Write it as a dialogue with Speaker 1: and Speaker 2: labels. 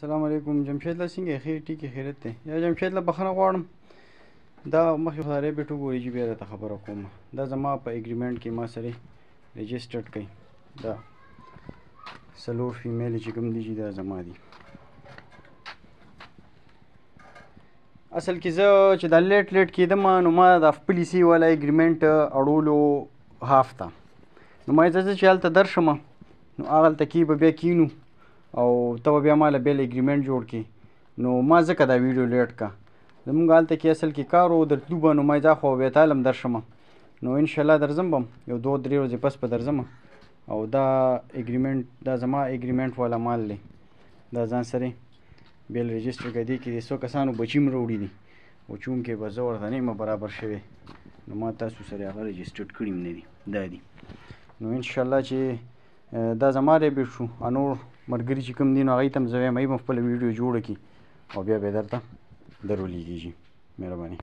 Speaker 1: السلام علیکم جمشید له څنګه خیر ټیک خیرت دی یا جمشید له بخښنه غواړم دا مخکې خدای بیټ وګوري چې بیا درته خبره کوم دا زما په اګریمنټ کې ما سره رجسټرډ کړئ دا څلور فیمیل چې کوم دي چې دا زما دي اصل کې زه چې دا لیټ کېدم نو ما د خپلې سي والا اګریمنټ اړولو هاف ته نو ما یې چې هلته درشم نو هغلته کې به بیا کینو او ته به بیا ماله بل اګریمنټ جوړ کړې نو ما ځکه دا ویډیو لیټ کا زمونږ هلته کې اصل کې کار و درتلو به نو ما یې دا خو بیا تالم درشم نو انشاءالله درځم به یو 2-3 ورځې پس به درځم او دا اګریمنټ دا زما اګریمنټ والا مال دی دا ځان سره بیل رجسټر کړی دی کې د څو کسانو بچي م راوړي دي او چونکې به زه ورته نه یم برابر شوی نو ما تاسو سره هغه رجسټرډ کړي م نه دي دا دي نو انشاءالله چې دا زما ریبټ شو نور ملګري چې کوم دي نو هغوی ته هم زه وایم هغوی به خپله ویډیو جوړه کړي او بیا به یې درته درولیږي مهرباني